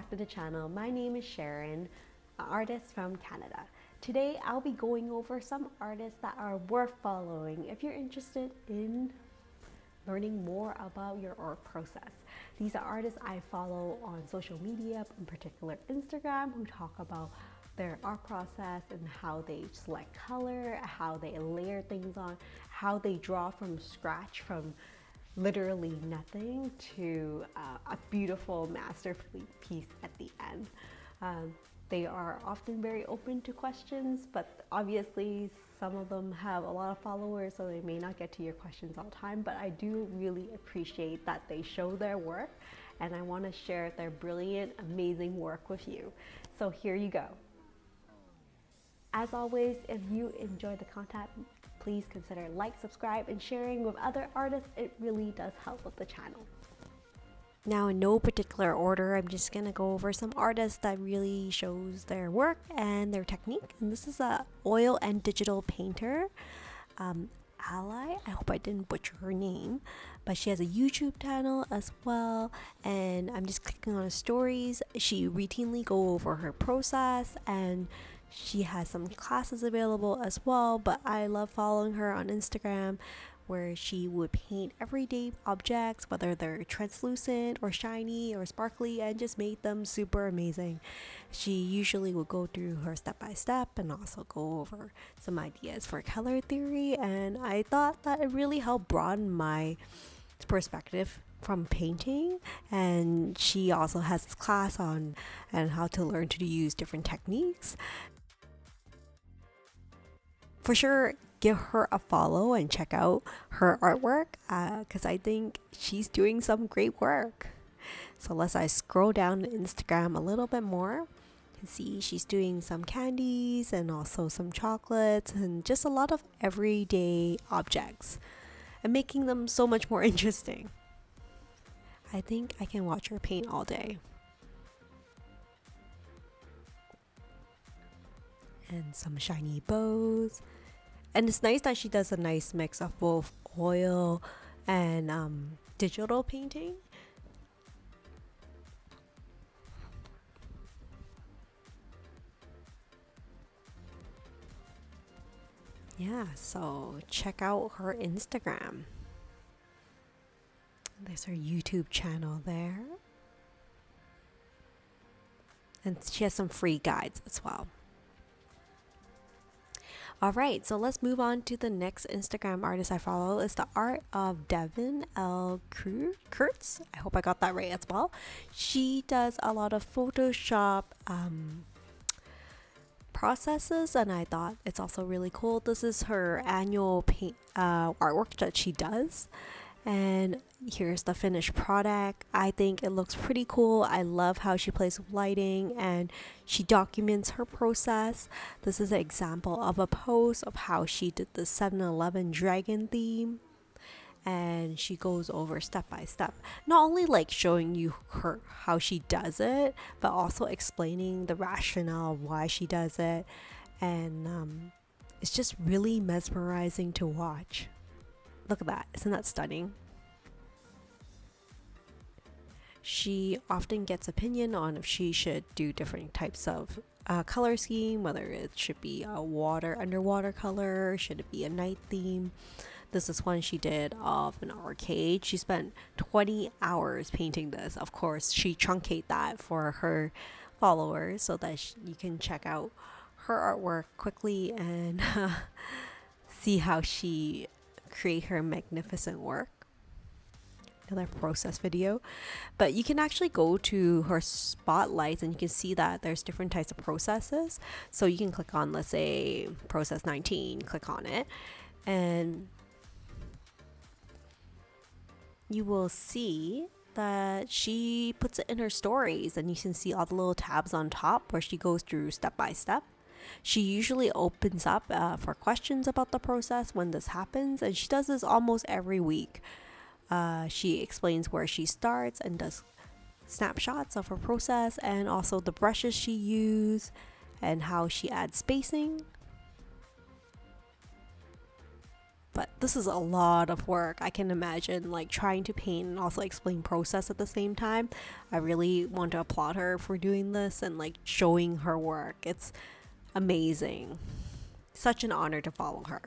back to the channel. My name is Sharon, an artist from Canada. Today I'll be going over some artists that are worth following if you're interested in learning more about your art process. These are artists I follow on social media, in particular Instagram, who talk about their art process and how they select color, how they layer things on, how they draw from scratch, from literally nothing to a beautiful masterpiece at the end. They are often very open to questions, but obviously some of them have a lot of followers, so they may not get to your questions all the time, but I do really appreciate that they show their work, and I want to share their brilliant, amazing work with you. So here you go. As always, if you enjoy the content, please consider like, subscribe, and sharing with other artists. It really does help with the channel. Now, in no particular order, I'm just gonna go over some artists that really shows their work and their technique. And this is a oil and digital painter, Ally. I hope I didn't butcher her name, but she has a YouTube channel as well. And I'm just clicking on her stories. She routinely go over her process, and she has some classes available as well, but I love following her on Instagram, where she would paint everyday objects, whether they're translucent or shiny or sparkly, and just make them super amazing. She usually would go through her step-by-step and also go over some ideas for color theory, and I thought that it really helped broaden my perspective from painting. And she also has this class on how to learn to use different techniques. For sure, give her a follow and check out her artwork, because I think she's doing some great work. So as I scroll down Instagram a little bit more, you can see she's doing some candies and also some chocolates and just a lot of everyday objects and making them so much more interesting. I think I can watch her paint all day. And some shiny bows. And it's nice that she does a nice mix of both oil and digital painting. Yeah, so check out her Instagram. There's her YouTube channel there. And she has some free guides as well. Alright, so let's move on to the next Instagram artist I follow. It's the art of Devin L Kurtz. I hope I got that right as well. She does a lot of Photoshop processes, and I thought it's also really cool. This is her annual paint artwork that she does. And here's the finished product. I think it looks pretty cool. I love how she plays with lighting and she documents her process. This is an example of a post of how she did the 7-Eleven dragon theme. And she goes over step by step, not only like showing you how she does it, but also explaining the rationale of why she does it. And it's just really mesmerizing to watch. Look at that. Isn't that stunning? She often gets opinion on if she should do different types of color scheme, whether it should be a underwater color, should it be a night theme. This is one she did of an arcade. She spent 20 hours painting this. Of course, she truncated that for her followers so that you can check out her artwork quickly and see how she create her magnificent work. Another process video, but you can actually go to her spotlights and you can see that there's different types of processes. So you can click on, let's say, process 19, click on it, and you will see that she puts it in her stories, and you can see all the little tabs on top where she goes through step by step. She usually opens up for questions about the process when this happens, and she does this almost every week. She explains where she starts and does snapshots of her process, and also the brushes she used and how she adds spacing. but this is a lot of work. I can imagine like trying to paint and also explain process at the same time. I really want to applaud her for doing this and like showing her work. It's amazing. Such an honor to follow her.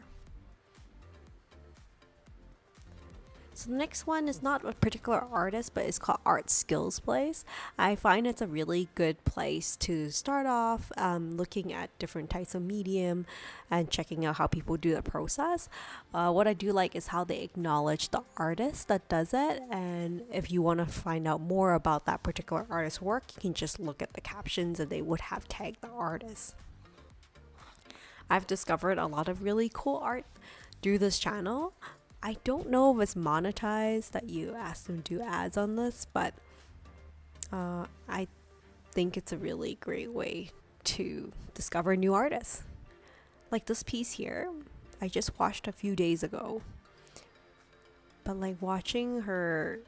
So the next one is not a particular artist, but it's called Art Skills Place. I find it's a really good place to start off looking at different types of medium and checking out how people do the process. What I do like is how they acknowledge the artist that does it. And if you want to find out more about that particular artist's work, you can just look at the captions and they would have tagged the artist. I've discovered a lot of really cool art through this channel. I don't know if it's monetized that you ask them to do ads on this, but I think it's a really great way to discover new artists. Like this piece here, I just watched a few days ago. But like watching her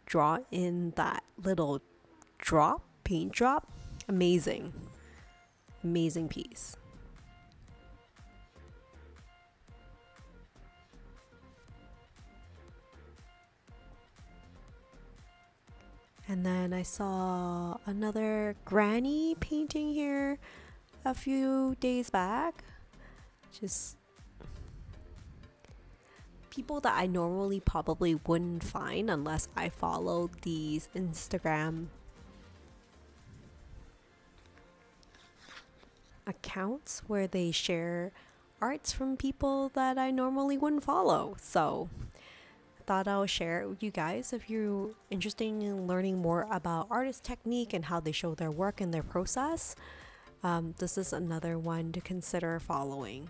draw in that little paint drop, amazing. Amazing piece. And then I saw another granny painting here a few days back. Just people that I normally probably wouldn't find unless I follow these Instagram accounts where they share arts from people that I normally wouldn't follow. So thought I'll share it with you guys if you're interested in learning more about artist technique and how they show their work and their process. This is another one to consider following.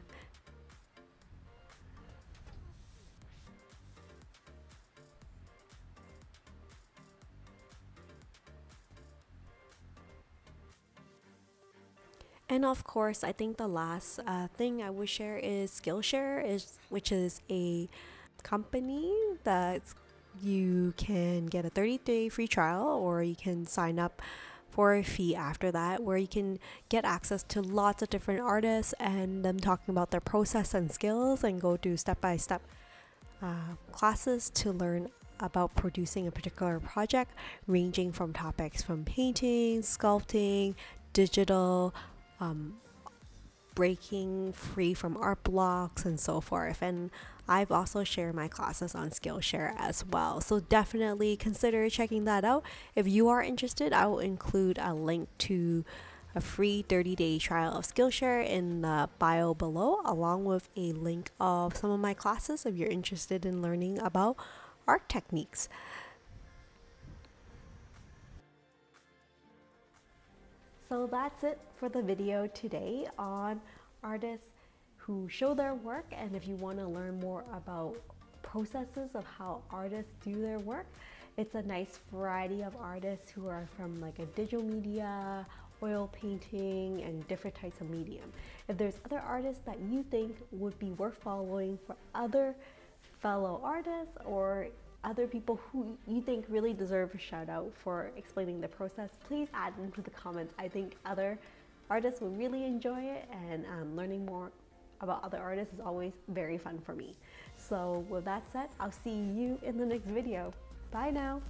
And of course, I think the last thing I would share is Skillshare, which is a company that you can get a 30-day free trial, or you can sign up for a fee after that, where you can get access to lots of different artists and them talking about their process and skills, and go through step-by-step classes to learn about producing a particular project, ranging from topics from painting, sculpting, digital, breaking free from art blocks, and so forth. And I've also shared my classes on Skillshare as well, so definitely consider checking that out. If you are interested, I will include a link to a free 30-day trial of Skillshare in the bio below, along with a link of some of my classes if you're interested in learning about art techniques. So that's it for the video today on artists who show their work. And if you want to learn more about processes of how artists do their work, it's a nice variety of artists who are from like a digital media, oil painting, and different types of medium. If there's other artists that you think would be worth following for other fellow artists, or other people who you think really deserve a shout out for explaining the process, please add them to the comments. I think other artists will really enjoy it, and learning more about other artists is always very fun for me. So with that said, I'll see you in the next video. Bye now.